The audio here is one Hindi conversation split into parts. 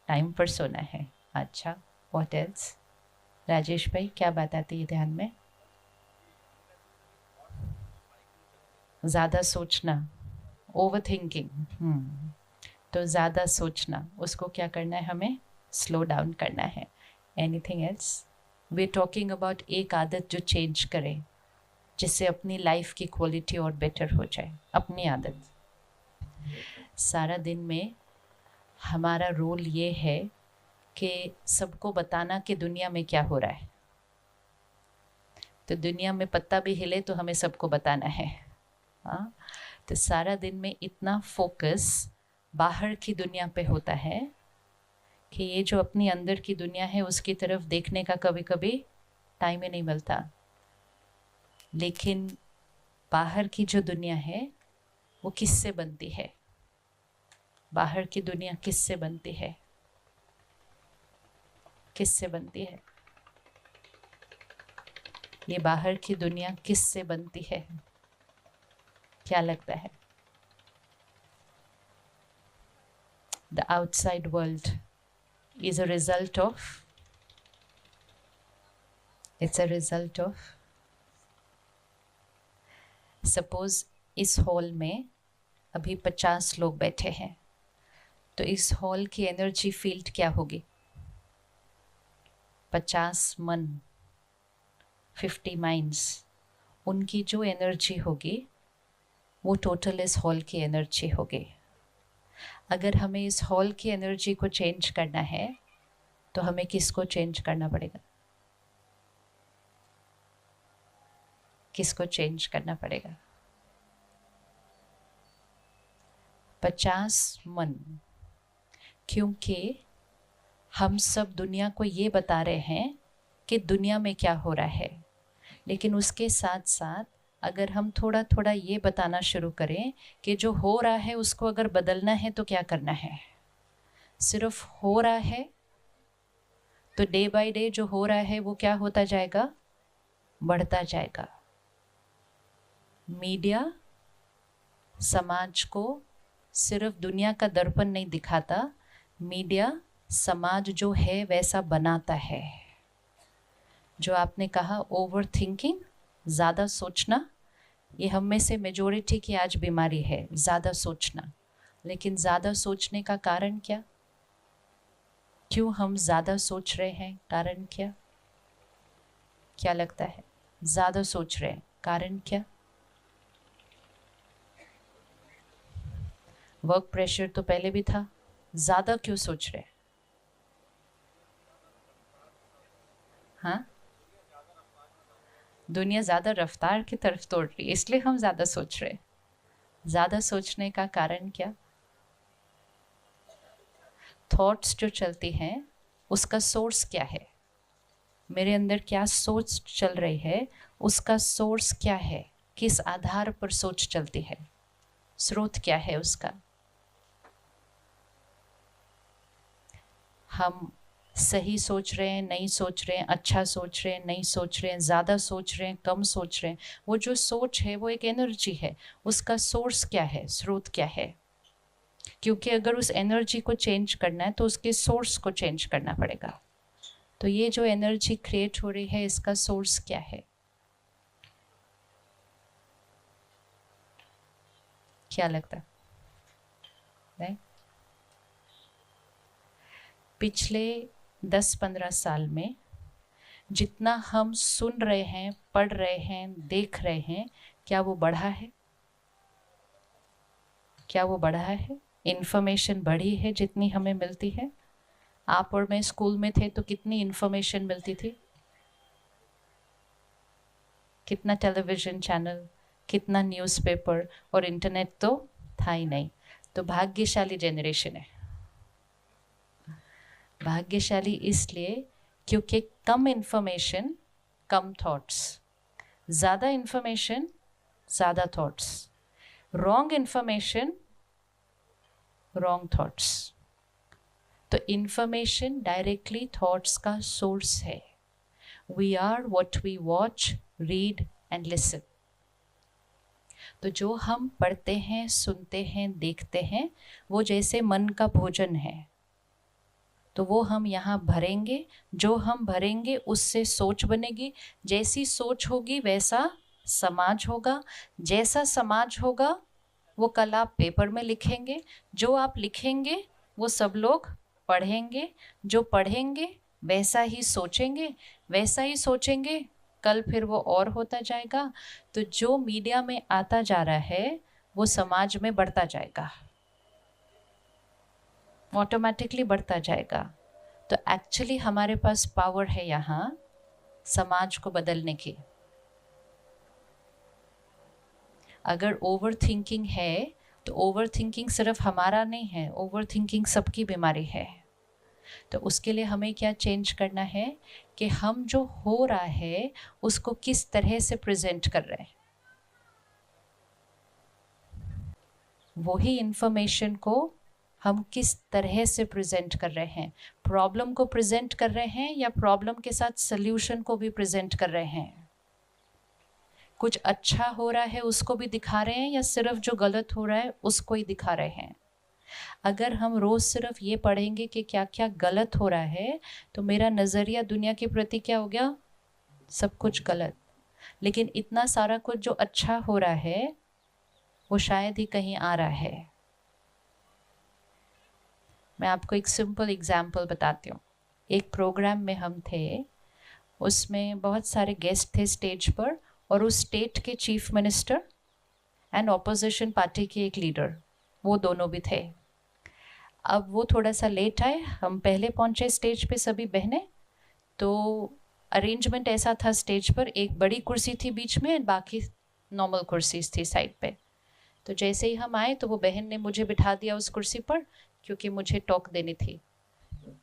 टाइम पर सोना है। अच्छा, व्हाट एल्स? राजेश भाई क्या बात आती है ध्यान में? ज़्यादा सोचना, ओवर थिंकिंग। तो ज़्यादा सोचना, उसको क्या करना है हमें? स्लो डाउन करना है। Anything else? We talking about एक आदत जो चेंज करें जिससे अपनी लाइफ की क्वालिटी और बेटर हो जाए। अपनी आदत। सारा दिन में हमारा रोल ये है कि सबको बताना कि दुनिया में क्या हो रहा है। तो दुनिया में पत्ता भी हिले तो हमें सबको बताना है। हाँ, तो सारा दिन में इतना फोकस बाहर की दुनिया पे होता है कि ये जो अपनी अंदर की दुनिया है उसकी तरफ देखने का कभी कभी टाइम ही नहीं मिलता। लेकिन बाहर की जो दुनिया है वो किससे बनती है? बाहर की दुनिया किससे बनती है? किससे बनती है? ये बाहर की दुनिया किससे बनती है? क्या लगता है? The outside world is a result of, it's a result of, suppose इस हॉल में अभी 50 लोग बैठे हैं, तो इस हॉल की एनर्जी फील्ड क्या होगी? 50 मन, 50 माइंड्स, उनकी जो एनर्जी होगी वो टोटल इस हॉल की एनर्जी होगी। अगर हमें इस हॉल की एनर्जी को चेंज करना है तो हमें किसको चेंज करना पड़ेगा? किसको चेंज करना पड़ेगा? 50 मन। क्योंकि हम सब दुनिया को ये बता रहे हैं कि दुनिया में क्या हो रहा है, लेकिन उसके साथ साथ अगर हम थोड़ा थोड़ा ये बताना शुरू करें कि जो हो रहा है उसको अगर बदलना है तो क्या करना है। सिर्फ हो रहा है तो डे बाय डे जो हो रहा है वो क्या होता जाएगा? बढ़ता जाएगा। मीडिया समाज को सिर्फ दुनिया का दर्पण नहीं दिखाता, मीडिया समाज जो है वैसा बनाता है। जो आपने कहा ओवर थिंकिंग, ज़्यादा सोचना, ये हम में से मेजोरिटी की आज बीमारी है, ज़्यादा सोचना। लेकिन ज़्यादा सोचने का कारण क्या? क्यों हम ज़्यादा सोच रहे हैं? कारण क्या? क्या लगता है? ज़्यादा सोच रहे हैं, कारण क्या? वर्क प्रेशर तो पहले भी था, ज़्यादा क्यों सोच रहे हैं? हाँ, दुनिया ज़्यादा रफ्तार की तरफ दौड़ रही है इसलिए हम ज़्यादा सोच रहे हैं। ज़्यादा सोचने का कारण क्या? थॉट्स जो चलती हैं उसका सोर्स क्या है? मेरे अंदर क्या सोच चल रही है, उसका सोर्स क्या है? किस आधार पर सोच चलती है? स्रोत क्या है उसका? हम सही सोच रहे हैं, नहीं सोच रहे हैं, अच्छा सोच रहे हैं, नहीं सोच रहे हैं, ज़्यादा सोच रहे हैं, कम सोच रहे हैं, वो जो सोच है वो एक एनर्जी है, उसका सोर्स क्या है, स्रोत क्या है? क्योंकि अगर उस एनर्जी को चेंज करना है तो उसके सोर्स को चेंज करना पड़ेगा। तो ये जो एनर्जी क्रिएट हो रही है इसका सोर्स क्या है? क्या लगता है? नहीं? पिछले 10-15 साल में जितना हम सुन रहे हैं, पढ़ रहे हैं, देख रहे हैं, क्या वो बढ़ा है? क्या वो बढ़ा है? इन्फॉर्मेशन बढ़ी है जितनी हमें मिलती है? आप और मैं स्कूल में थे तो कितनी इन्फॉर्मेशन मिलती थी? कितना टेलीविज़न चैनल, कितना न्यूज़पेपर, और इंटरनेट तो था ही नहीं। तो भाग्यशाली जनरेशन है। भाग्यशाली इसलिए क्योंकि कम इन्फॉर्मेशन, कम थॉट्स, ज़्यादा इन्फॉर्मेशन, ज़्यादा thoughts, wrong information, wrong thoughts. तो इन्फॉर्मेशन डायरेक्टली थॉट्स का सोर्स है। We are what we watch, read and listen. तो जो हम पढ़ते हैं, सुनते हैं, देखते हैं, वो जैसे मन का भोजन है। तो वो हम यहाँ भरेंगे, जो हम भरेंगे उससे सोच बनेगी, जैसी सोच होगी वैसा समाज होगा, जैसा समाज होगा वो कल आप पेपर में लिखेंगे, जो आप लिखेंगे वो सब लोग पढ़ेंगे, जो पढ़ेंगे वैसा ही सोचेंगे, वैसा ही सोचेंगे, कल फिर वो और होता जाएगा। तो जो मीडिया में आता जा रहा है वो समाज में बढ़ता जाएगा, ऑटोमेटिकली बढ़ता जाएगा। तो एक्चुअली हमारे पास पावर है यहाँ समाज को बदलने की। अगर ओवर थिंकिंग है तो ओवर थिंकिंग सिर्फ हमारा नहीं है, ओवर थिंकिंग सबकी बीमारी है। तो उसके लिए हमें क्या चेंज करना है कि हम जो हो रहा है उसको किस तरह से प्रेजेंट कर रहे हैं, वही इंफॉर्मेशन को हम किस तरह से प्रेजेंट कर रहे हैं। प्रॉब्लम को प्रेजेंट कर रहे हैं या प्रॉब्लम के साथ सल्यूशन को भी प्रेजेंट कर रहे हैं। कुछ अच्छा हो रहा है उसको भी दिखा रहे हैं या सिर्फ जो गलत हो रहा है उसको ही दिखा रहे हैं। अगर हम रोज सिर्फ ये पढ़ेंगे कि क्या क्या गलत हो रहा है तो मेरा नज़रिया दुनिया के प्रति क्या हो गया, सब कुछ गलत। लेकिन इतना सारा कुछ जो अच्छा हो रहा है वो शायद ही कहीं आ रहा है। मैं आपको एक सिंपल एग्जाम्पल बताती हूँ। एक प्रोग्राम में हम थे, उसमें बहुत सारे गेस्ट थे स्टेज पर, और उस स्टेट के chief minister and opposition party के एक लीडर, वो दोनों भी थे। अब वो थोड़ा सा लेट आए, हम पहले पहुंचे स्टेज पे सभी बहनें। तो अरेंजमेंट ऐसा था, स्टेज पर एक बड़ी कुर्सी थी बीच में, बाकी नॉर्मल कुर्सीज थी साइड पे। तो जैसे ही हम आए तो वो बहन ने मुझे बिठा दिया उस कुर्सी पर, क्योंकि मुझे टॉक देनी थी।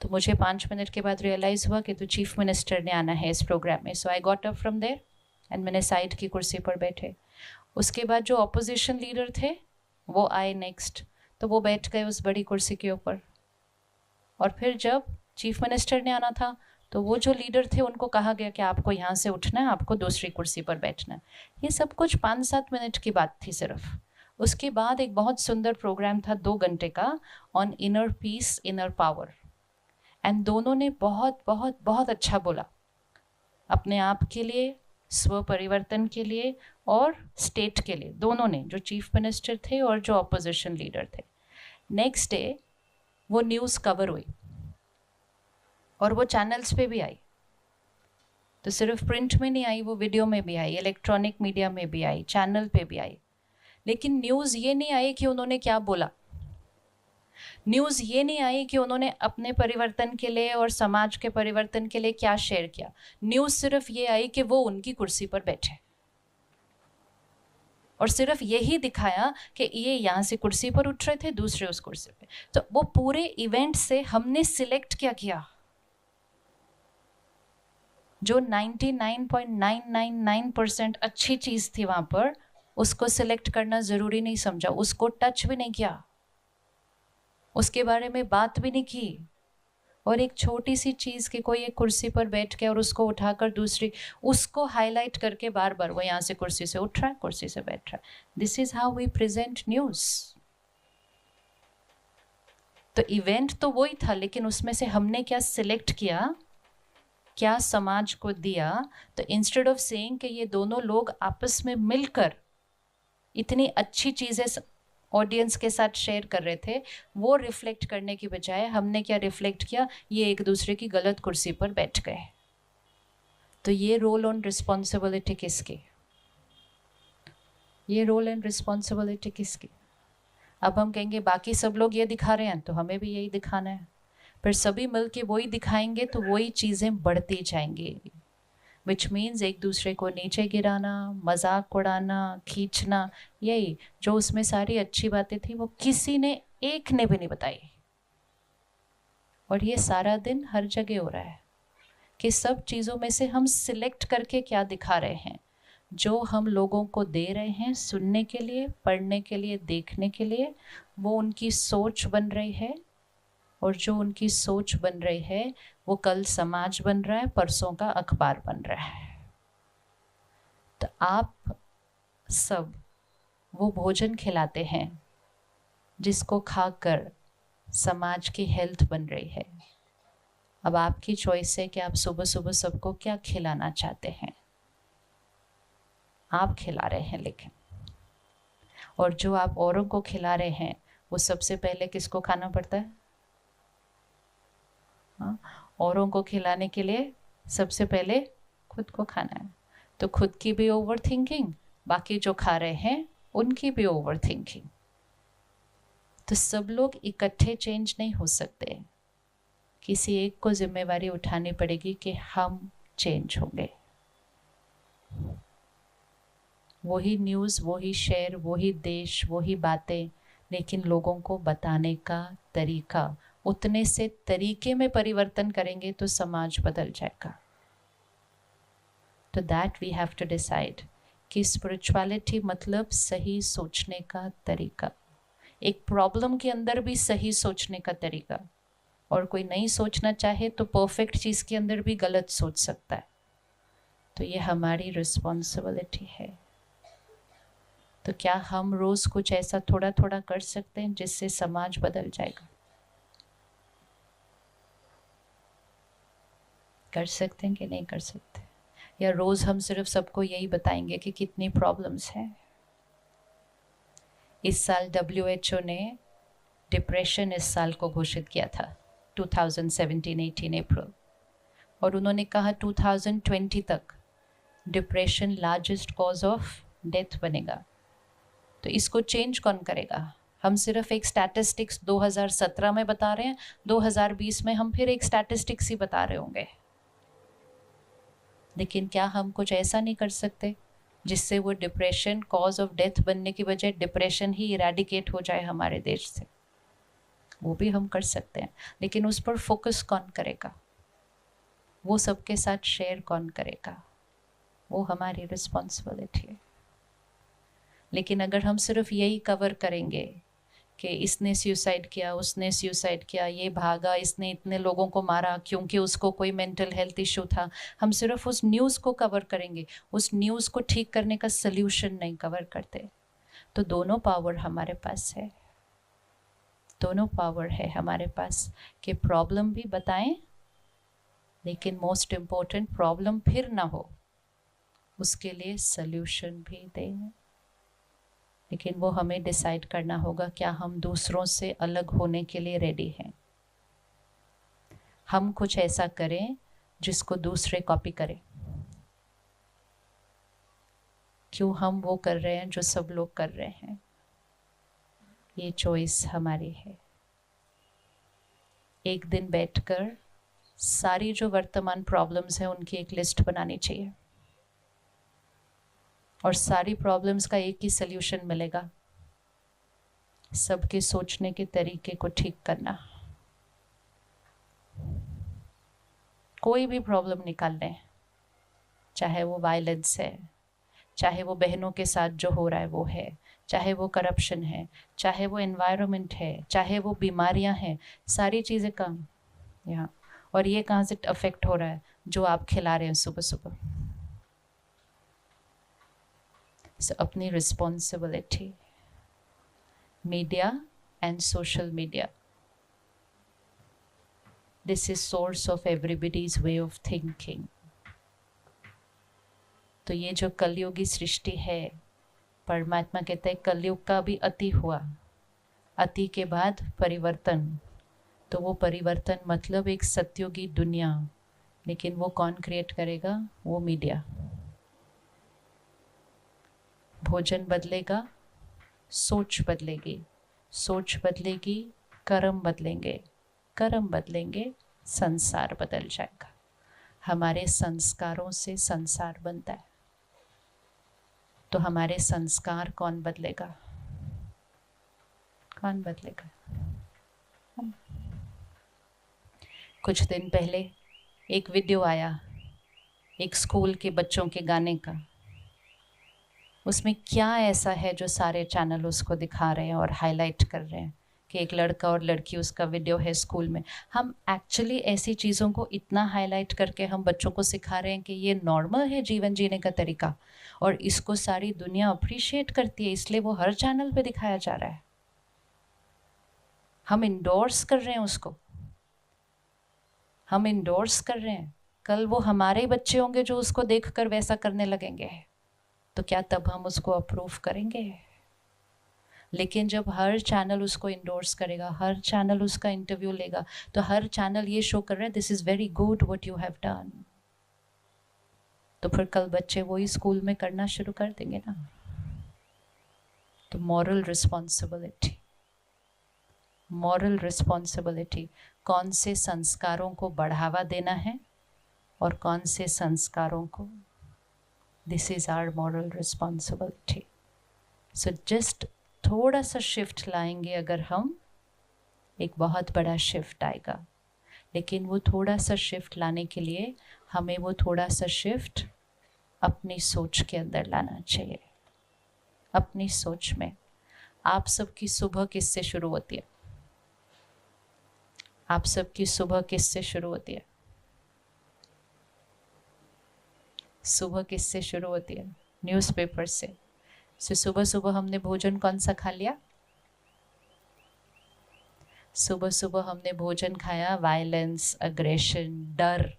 तो मुझे 5 मिनट के बाद रियलाइज़ हुआ कि तो चीफ मिनिस्टर ने आना है इस प्रोग्राम में। So I got up from there and मैंने साइड की कुर्सी पर बैठे। उसके बाद जो ऑपोजिशन लीडर थे वो आए नेक्स्ट, तो वो बैठ गए उस बड़ी कुर्सी के ऊपर। और फिर जब चीफ मिनिस्टर ने आना था तो वो जो लीडर थे उनको कहा गया कि आपको यहाँ से उठना है, आपको दूसरी कुर्सी पर बैठना है। ये सब कुछ 5-7 मिनट की बात थी सिर्फ। उसके बाद एक बहुत सुंदर प्रोग्राम था 2 घंटे का, on inner peace inner power. And दोनों ने बहुत बहुत बहुत अच्छा बोला अपने आप के लिए, स्व परिवर्तन के लिए और स्टेट के लिए, दोनों ने, जो चीफ मिनिस्टर थे और जो ऑपोजिशन लीडर थे। नेक्स्ट डे वो न्यूज़ कवर हुई और वो चैनल्स पे भी आई। तो सिर्फ प्रिंट में नहीं आई, वो वीडियो में भी आई, इलेक्ट्रॉनिक मीडिया में भी आई, चैनल पे भी आई। लेकिन न्यूज़ ये नहीं आई कि उन्होंने क्या बोला, न्यूज़ ये नहीं आई कि उन्होंने अपने परिवर्तन के लिए और समाज के परिवर्तन के लिए क्या शेयर किया। न्यूज़ सिर्फ ये आई कि वो उनकी कुर्सी पर बैठे और सिर्फ यही दिखाया कि ये यहाँ से कुर्सी पर उठ रहे थे, दूसरे उस कुर्सी पे। तो वो पूरे इवेंट से हमने सिलेक्ट क्या किया, जो 99.999% अच्छी चीज़ थी वहाँ पर, उसको सिलेक्ट करना ज़रूरी नहीं समझा, उसको टच भी नहीं किया, उसके बारे में बात भी नहीं की। और एक छोटी सी चीज़ कि कोई एक कुर्सी पर बैठ के और उसको उठाकर दूसरी, उसको हाईलाइट करके बार बार वो यहाँ से कुर्सी से उठ रहा है, कुर्सी से बैठ रहा है। This is how we present news. तो इवेंट तो वही था, लेकिन उसमें से हमने क्या सिलेक्ट किया, क्या समाज को दिया। तो इंस्टेड ऑफ सेइंग कि ये दोनों लोग आपस में मिलकर इतनी अच्छी चीज़ें ऑडियंस के साथ शेयर कर रहे थे, वो रिफ्लेक्ट करने की बजाय हमने क्या रिफ्लेक्ट किया, ये एक दूसरे की गलत कुर्सी पर बैठ गए। तो ये रोल ऑन रिस्पॉन्सिबिलिटी किसकी, ये रोल एंड रिस्पॉन्सिबिलिटी किसकी। अब हम कहेंगे बाकी सब लोग ये दिखा रहे हैं तो हमें भी यही दिखाना है, फिर सभी मिलके वही दिखाएंगे तो वही चीज़ें बढ़ती जाएंगी। विच मीन्स एक दूसरे को नीचे गिराना, मजाक उड़ाना, खींचना, यही जो उसमें सारी अच्छी बातें थी वो किसी ने एक ने भी नहीं बताई। और ये सारा दिन हर जगह हो रहा है कि सब चीज़ों में से हम सिलेक्ट करके क्या दिखा रहे हैं, जो हम लोगों को दे रहे हैं सुनने के लिए, पढ़ने के लिए, देखने के लिए, वो उनकी सोच बन रही है। और जो उनकी सोच बन रही है वो कल समाज बन रहा है, परसों का अखबार बन रहा है। तो आप सब वो भोजन खिलाते हैं जिसको खाकर समाज की हेल्थ बन रही है। अब आपकी चॉइस है कि आप सुबह सुबह सबको क्या खिलाना चाहते हैं। आप खिला रहे हैं लेकिन, और जो आप औरों को खिला रहे हैं वो सबसे पहले किसको खाना पड़ता है? हाँ, औरों को खिलाने के लिए सबसे पहले खुद को खाना है। तो खुद की भी ओवर थिंकिंग, बाकी जो खा रहे हैं उनकी भी ओवर थिंकिंग। तो सब लोग इकट्ठे चेंज नहीं हो सकते, किसी एक को जिम्मेवारी उठानी पड़ेगी कि हम चेंज होंगे। वही न्यूज़, वही शेयर, वही देश, वही बातें, लेकिन लोगों को बताने का तरीका, उतने से तरीके में परिवर्तन करेंगे तो समाज बदल जाएगा। तो that we have to decide कि स्पिरिचुअलिटी मतलब सही सोचने का तरीका, एक प्रॉब्लम के अंदर भी सही सोचने का तरीका। और कोई नहीं सोचना चाहे तो परफेक्ट चीज़ के अंदर भी गलत सोच सकता है। तो ये हमारी रिस्पॉन्सिबिलिटी है। तो क्या हम रोज़ कुछ ऐसा थोड़ा थोड़ा कर सकते हैं जिससे समाज बदल जाएगा? कर सकते हैं कि नहीं कर सकते? या रोज़ हम सिर्फ सबको यही बताएंगे कि कितनी प्रॉब्लम्स हैं? इस साल WHO ने डिप्रेशन इस साल को घोषित किया था 2017-18 अप्रैल, और उन्होंने कहा 2020 तक depression largest cause of death बनेगा। तो इसको चेंज कौन करेगा? हम सिर्फ एक स्टैटिस्टिक्स 2017 में बता रहे हैं, 2020 में हम फिर एक स्टैटिस्टिक्स ही बता रहे होंगे। लेकिन क्या हम कुछ ऐसा नहीं कर सकते जिससे वो डिप्रेशन कॉज ऑफ डेथ बनने की बजाय डिप्रेशन ही इरेडिकेट हो जाए हमारे देश से? वो भी हम कर सकते हैं, लेकिन उस पर फोकस कौन करेगा? वो सबके साथ शेयर कौन करेगा? वो हमारी रिस्पॉन्सिबिलिटी है। लेकिन अगर हम सिर्फ यही कवर करेंगे कि इसने सुसाइड किया, उसने सुसाइड किया, ये भागा, इसने इतने लोगों को मारा क्योंकि उसको कोई मेंटल हेल्थ इशू था, हम सिर्फ उस न्यूज़ को कवर करेंगे, उस न्यूज़ को ठीक करने का सल्यूशन नहीं कवर करते। तो दोनों पावर हमारे पास है, दोनों पावर है हमारे पास कि प्रॉब्लम भी बताएं, लेकिन मोस्ट इम्पोर्टेंट प्रॉब्लम फिर ना हो उसके लिए सल्यूशन भी दें। लेकिन वो हमें डिसाइड करना होगा, क्या हम दूसरों से अलग होने के लिए रेडी हैं? हम कुछ ऐसा करें जिसको दूसरे कॉपी करें। क्यों हम वो कर रहे हैं जो सब लोग कर रहे हैं? ये चॉइस हमारी है। एक दिन बैठकर सारी जो वर्तमान प्रॉब्लम्स हैं उनकी एक लिस्ट बनानी चाहिए, और सारी प्रॉब्लम्स का एक ही सल्यूशन मिलेगा, सबके सोचने के तरीके को ठीक करना। कोई भी प्रॉब्लम निकाल लें, चाहे वो वायलेंस है, चाहे वो बहनों के साथ जो हो रहा है वो है, चाहे वो करप्शन है, चाहे वो एनवायरनमेंट है, चाहे वो बीमारियां हैं, सारी चीज़ें कम यहाँ। और ये कहाँ से अफेक्ट हो रहा है? जो आप खिला रहे हैं सुबह सुबह। So, अपनी responsibility, media and social media, this is source of everybody's way of thinking. तो ये जो कलयुगी सृष्टि है, परमात्मा कहते हैं कलयुग का भी अति हुआ, अति के बाद परिवर्तन। तो वो परिवर्तन मतलब एक सत्युगी दुनिया, लेकिन वो कौन क्रिएट करेगा? वो मीडिया। भोजन बदलेगा, सोच बदलेगी, सोच बदलेगी, कर्म बदलेंगे, कर्म बदलेंगे, संसार बदल जाएगा। हमारे संस्कारों से संसार बनता है। तो हमारे संस्कार कौन बदलेगा? कौन बदलेगा? कुछ दिन पहले एक वीडियो आया एक स्कूल के बच्चों के गाने का। उसमें क्या ऐसा है जो सारे चैनल उसको दिखा रहे हैं और हाईलाइट कर रहे हैं कि एक लड़का और लड़की, उसका वीडियो है स्कूल में। हम एक्चुअली ऐसी चीज़ों को इतना हाईलाइट करके हम बच्चों को सिखा रहे हैं कि ये नॉर्मल है जीवन जीने का तरीका, और इसको सारी दुनिया अप्रिशिएट करती है, इसलिए वो हर चैनल पे दिखाया जा रहा है। हम इंडोर्स कर रहे हैं उसको, हम इंडोर्स कर रहे हैं, कल वो हमारे ही बच्चे होंगे जो उसको देखकर वैसा करने लगेंगे, तो क्या तब हम उसको अप्रूव करेंगे? लेकिन जब हर चैनल उसको इंडोर्स करेगा, हर चैनल उसका इंटरव्यू लेगा, तो हर चैनल ये शो कर रहे हैं this is very good what you have done, तो फिर कल बच्चे वही स्कूल में करना शुरू कर देंगे ना। तो मॉरल रिस्पॉन्सिबिलिटी, मॉरल रिस्पॉन्सिबिलिटी, कौन से संस्कारों को बढ़ावा देना है और कौन से संस्कारों को, this is our moral responsibility. So just थोड़ा सा शिफ्ट लाएंगे अगर हम, एक बहुत बड़ा शिफ्ट आएगा। लेकिन वो थोड़ा सा शिफ्ट लाने के लिए हमें वो थोड़ा सा शिफ्ट अपनी सोच के अंदर लाना चाहिए। अपनी सोच में आप सबकी सुबह किससे शुरू होती है? आप सबकी सुबह किससे शुरू होती है? सुबह किससे शुरू होती है? न्यूज़पेपर से। सुबह सुबह हमने भोजन कौन सा खा लिया? सुबह सुबह हमने भोजन खाया वायलेंस, अग्रेशन, डर,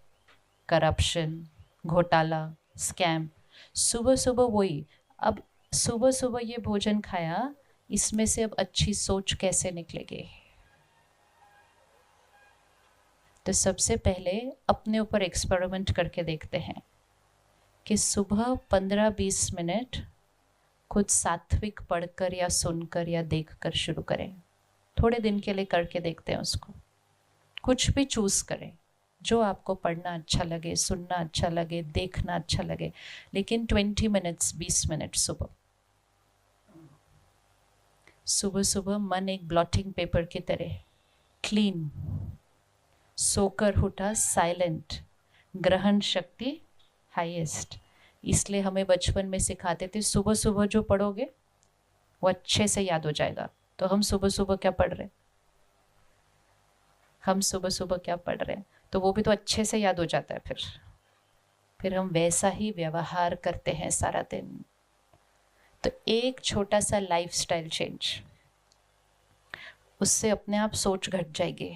करप्शन, घोटाला, स्कैम। सुबह सुबह वही। अब सुबह सुबह ये भोजन खाया, इसमें से अब अच्छी सोच कैसे निकलेगी? तो सबसे पहले अपने ऊपर एक्सपेरिमेंट करके देखते हैं कि सुबह 15-20 मिनट खुद सात्विक पढ़कर या सुनकर या देखकर शुरू करें। थोड़े दिन के लिए करके देखते हैं उसको। कुछ भी चूज करें जो आपको पढ़ना अच्छा लगे, सुनना अच्छा लगे, देखना अच्छा लगे, लेकिन 20 मिनट्स, 20 मिनट सुबह। सुबह सुबह मन एक ब्लॉटिंग पेपर की तरह क्लीन, सोकर उठा साइलेंट, ग्रहण शक्ति हाईएस्ट। इसलिए हमें बचपन में सिखाते थे सुबह सुबह जो पढ़ोगे वो अच्छे से याद हो जाएगा। तो हम सुबह सुबह क्या पढ़ रहे हैं? हम सुबह सुबह क्या पढ़ रहे हैं? तो वो भी तो अच्छे से याद हो जाता है। फिर हम वैसा ही व्यवहार करते हैं सारा दिन। तो एक छोटा सा लाइफस्टाइल चेंज, उससे अपने आप सोच घट जाएगी,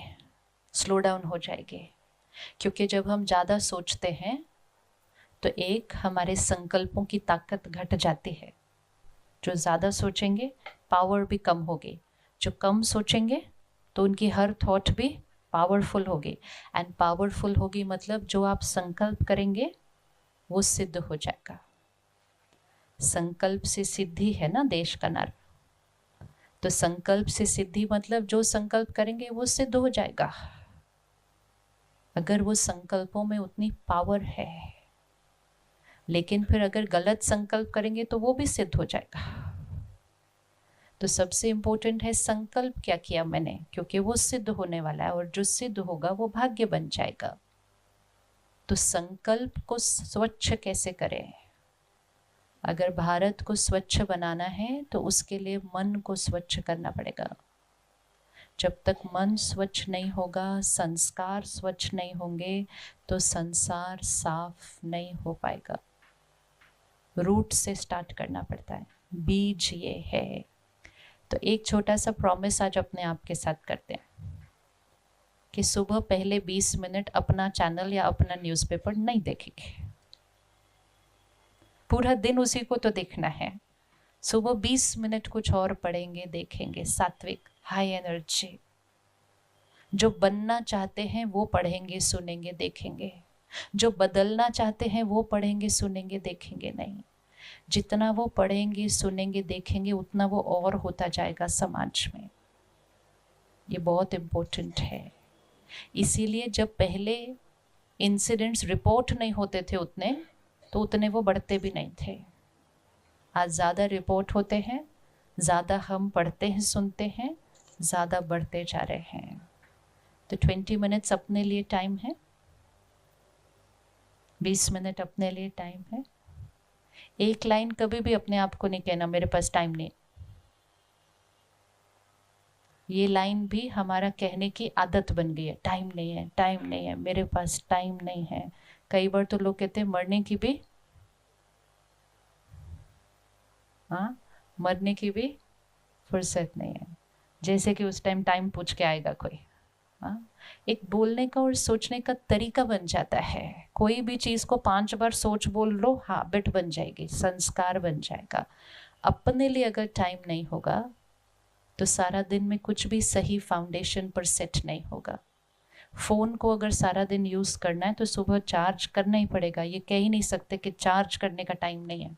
स्लो डाउन हो जाएगी। क्योंकि जब हम ज़्यादा सोचते हैं तो एक हमारे संकल्पों की ताकत घट जाती है। जो ज़्यादा सोचेंगे पावर भी कम होगी, जो कम सोचेंगे तो उनकी हर थॉट भी पावरफुल होगी। एंड पावरफुल होगी मतलब जो आप संकल्प करेंगे वो सिद्ध हो जाएगा। संकल्प से सिद्धि है ना देश का नारा। तो संकल्प से सिद्धि मतलब जो संकल्प करेंगे वो सिद्ध हो जाएगा, अगर वो संकल्पों में उतनी पावर है। लेकिन फिर अगर गलत संकल्प करेंगे तो वो भी सिद्ध हो जाएगा। तो सबसे इंपॉर्टेंट है संकल्प क्या किया मैंने, क्योंकि वो सिद्ध होने वाला है और जो सिद्ध होगा वो भाग्य बन जाएगा। तो संकल्प को स्वच्छ कैसे करें? अगर भारत को स्वच्छ बनाना है तो उसके लिए मन को स्वच्छ करना पड़ेगा। जब तक मन स्वच्छ नहीं होगा, संस्कार स्वच्छ नहीं होंगे, तो संसार साफ नहीं हो पाएगा। रूट से स्टार्ट करना पड़ता है, बीज ये है। तो एक छोटा सा प्रॉमिस आज अपने आप के साथ करते हैं कि सुबह पहले 20 मिनट अपना चैनल या अपना न्यूज़पेपर नहीं देखेंगे। पूरा दिन उसी को तो देखना है। सुबह 20 मिनट कुछ और पढ़ेंगे, देखेंगे, सात्विक, हाई एनर्जी। जो बनना चाहते हैं वो पढ़ेंगे, सुनेंगे, देखेंगे। जो बदलना चाहते हैं वो पढ़ेंगे, सुनेंगे, देखेंगे नहीं। जितना वो पढ़ेंगे, सुनेंगे, देखेंगे उतना वो और होता जाएगा समाज में। ये बहुत इम्पोर्टेंट है। इसीलिए जब पहले इंसिडेंट्स रिपोर्ट नहीं होते थे उतने, तो उतने वो बढ़ते भी नहीं थे। आज ज़्यादा रिपोर्ट होते हैं, ज़्यादा हम पढ़ते हैं, सुनते हैं, ज़्यादा बढ़ते जा रहे हैं। तो 20 मिनट्स अपने लिए टाइम है, 20 मिनट अपने लिए टाइम है। एक लाइन कभी भी अपने आप को नहीं कहना मेरे पास टाइम नहीं। ये लाइन भी हमारा कहने की आदत बन गई है, टाइम नहीं है, टाइम नहीं है, मेरे पास टाइम नहीं है। कई बार तो लोग कहते हैं मरने की भी, हाँ, मरने की भी फुर्सत नहीं है। जैसे कि उस टाइम टाइम पूछ के आएगा कोई, हाँ, एक बोलने का और सोचने का तरीका बन जाता है। कोई भी चीज़ को 5 बार सोच बोल लो, हैबिट बन जाएगी, संस्कार बन जाएगा। अपने लिए अगर टाइम नहीं होगा तो सारा दिन में कुछ भी सही फाउंडेशन पर सेट नहीं होगा। फ़ोन को अगर सारा दिन यूज़ करना है तो सुबह चार्ज करना ही पड़ेगा, ये कह ही नहीं सकते कि चार्ज करने का टाइम नहीं है।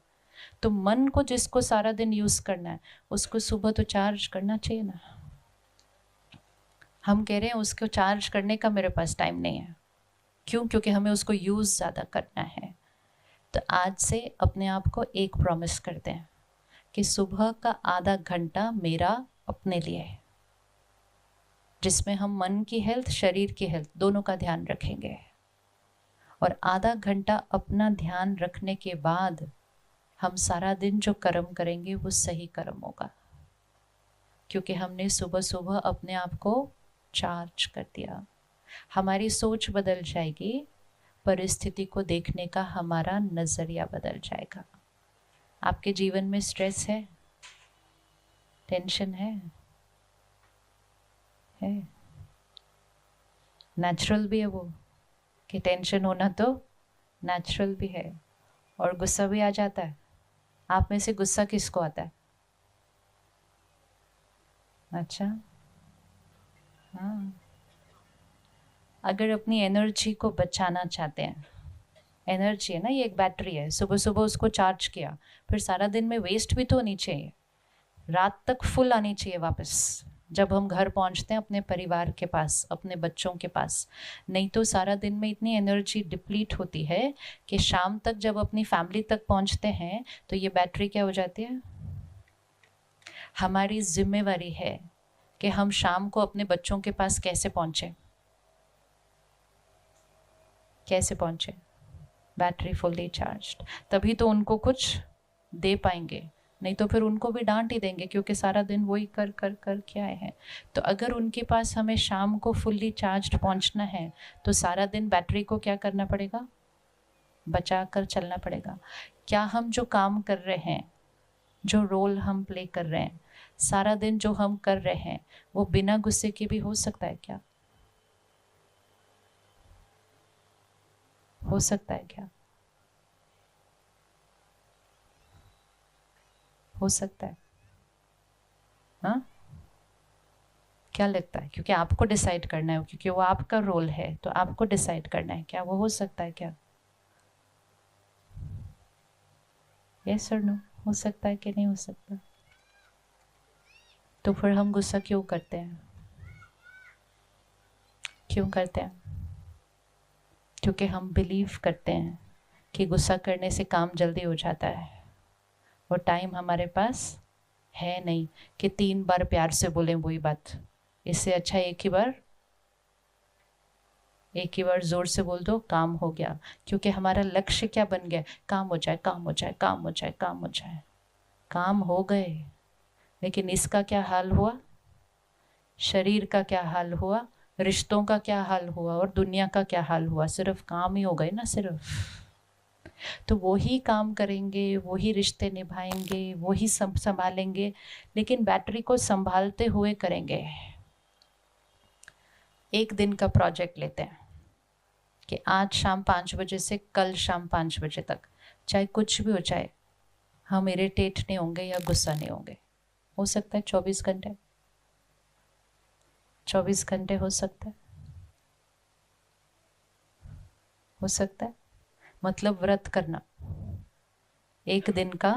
तो मन को जिसको सारा दिन यूज़ करना है उसको सुबह तो चार्ज करना चाहिए ना। हम कह रहे हैं उसको चार्ज करने का मेरे पास टाइम नहीं है। क्यों? क्योंकि हमें उसको यूज़ ज़्यादा करना है। तो आज से अपने आप को एक प्रॉमिस करते हैं कि सुबह का आधा घंटा मेरा अपने लिए है, जिसमें हम मन की हेल्थ, शरीर की हेल्थ दोनों का ध्यान रखेंगे। और आधा घंटा अपना ध्यान रखने के बाद हम सारा दिन जो कर्म करेंगे वो सही कर्म होगा, क्योंकि हमने सुबह सुबह अपने आप को चार्ज कर दिया। हमारी सोच बदल जाएगी, परिस्थिति को देखने का हमारा नज़रिया बदल जाएगा। आपके जीवन में स्ट्रेस है, टेंशन है? नेचुरल भी है वो, कि टेंशन होना तो नेचुरल भी है। और गुस्सा भी आ जाता है। आप में से गुस्सा किसको आता है? अच्छा, हाँ। अगर अपनी एनर्जी को बचाना चाहते हैं, एनर्जी है ना, ये एक बैटरी है, सुबह सुबह उसको चार्ज किया, फिर सारा दिन में वेस्ट भी तो होनी चाहिए, रात तक फुल आनी चाहिए वापस, जब हम घर पहुंचते हैं अपने परिवार के पास, अपने बच्चों के पास। नहीं तो सारा दिन में इतनी एनर्जी डिप्लीट होती है कि शाम तक जब अपनी फैमिली तक पहुंचते हैं तो ये बैटरी क्या हो जाती है। हमारी जिम्मेवारी है कि हम शाम को अपने बच्चों के पास कैसे पहुंचे, कैसे पहुंचे, बैटरी फुल्ली चार्ज्ड, तभी तो उनको कुछ दे पाएंगे। नहीं तो फिर उनको भी डांट ही देंगे, क्योंकि सारा दिन वही कर कर कर के आए हैं। तो अगर उनके पास हमें शाम को फुल्ली चार्ज्ड पहुंचना है तो सारा दिन बैटरी को क्या करना पड़ेगा, बचा कर चलना पड़ेगा। क्या हम जो काम कर रहे हैं, जो रोल हम प्ले कर रहे हैं, सारा दिन जो हम कर रहे हैं वो बिना गुस्से के भी हो सकता है क्या? हो सकता है क्या? हो सकता है? हाँ, क्या लगता है? क्योंकि आपको डिसाइड करना है, क्योंकि वो आपका रोल है, तो आपको डिसाइड करना है क्या वो हो सकता है क्या? यस और नो, हो सकता है कि नहीं हो सकता? तो फिर हम गुस्सा क्यों करते हैं? क्यों करते हैं? क्योंकि हम बिलीव करते हैं कि गुस्सा करने से काम जल्दी हो जाता है, और टाइम हमारे पास है नहीं कि 3 बार प्यार से बोलें वही बात। इससे अच्छा एक ही बार जोर से बोल दो, काम हो गया। क्योंकि हमारा लक्ष्य क्या बन गया? काम हो जाए, काम हो जाए, काम हो जाए, काम हो जाए। काम हो गए, लेकिन इसका क्या हाल हुआ? शरीर का क्या हाल हुआ? रिश्तों का क्या हाल हुआ? और दुनिया का क्या हाल हुआ? सिर्फ काम ही हो गए ना, सिर्फ। तो वो ही काम करेंगे, वो ही रिश्ते निभाएंगे, वो ही सब संभालेंगे, लेकिन बैटरी को संभालते हुए करेंगे। एक दिन का प्रोजेक्ट लेते हैं कि आज शाम 5 बजे से कल शाम 5 बजे तक, चाहे कुछ भी हो जाए, हम इरिटेट नहीं होंगे या गुस्सा नहीं होंगे। हो सकता है 24 घंटे, 24 घंटे हो सकता है, हो सकता है। मतलब व्रत करना, एक दिन का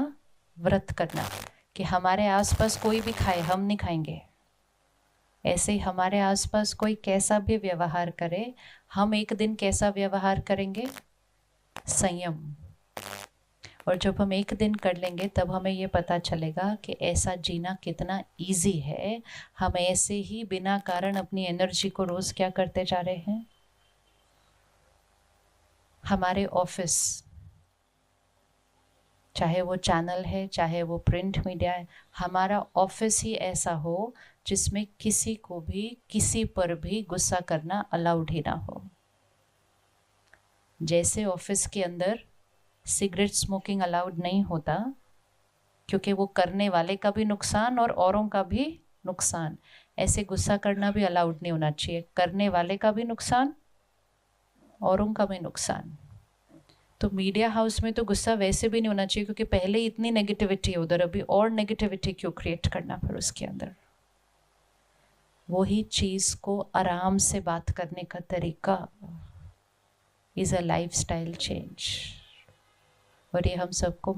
व्रत करना कि हमारे आसपास कोई भी खाए, हम नहीं खाएंगे। ऐसे ही हमारे आसपास कोई कैसा भी व्यवहार करे, हम एक दिन कैसा व्यवहार करेंगे? संयम। और जब हम एक दिन कर लेंगे तब हमें ये पता चलेगा कि ऐसा जीना कितना इजी है। हम ऐसे ही बिना कारण अपनी एनर्जी को रोज क्या करते जा रहे हैं। हमारे ऑफिस, चाहे वो चैनल है, चाहे वो प्रिंट मीडिया है, हमारा ऑफिस ही ऐसा हो जिसमें किसी को भी किसी पर भी गुस्सा करना अलाउड ही ना हो। जैसे ऑफिस के अंदर सिगरेट स्मोकिंग अलाउड नहीं होता, क्योंकि वो करने वाले का भी नुकसान और औरों का भी नुकसान, ऐसे गुस्सा करना भी अलाउड नहीं होना चाहिए, करने वाले का भी नुकसान, औरों का भी नुकसान। तो मीडिया हाउस में तो गुस्सा वैसे भी नहीं होना चाहिए, क्योंकि पहले ही इतनी नेगेटिविटी है उधर, अभी और नेगेटिविटी क्यों क्रिएट करना फिर उसके अंदर। वही चीज को आराम से बात करने का तरीका इज अ लाइफस्टाइल चेंज, और ये हम सबको